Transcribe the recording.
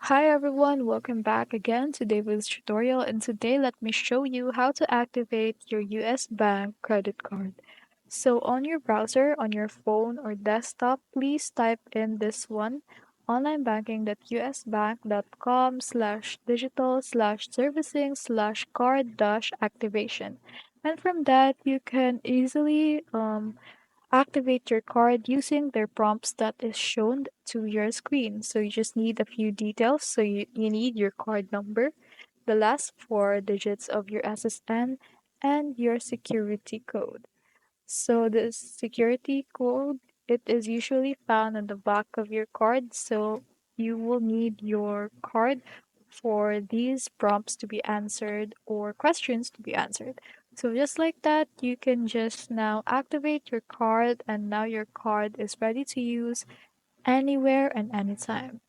Hi everyone, welcome back again to David's tutorial, and today let me show you how to activate your US Bank credit card. So on your browser, on your phone or desktop, please type in this one, onlinebanking.usbank.com/digital/servicing/card-activation. And from that, you can easily activate your card using their prompts that is shown to your screen. So you just need a few details. So you need your card number, the last four digits of your SSN, and your security code. So the security code, it is usually found on the back of your card. So you will need your card for these prompts to be answered or questions to be answered. So just like that, you can just now activate your card and now your card is ready to use anywhere and anytime.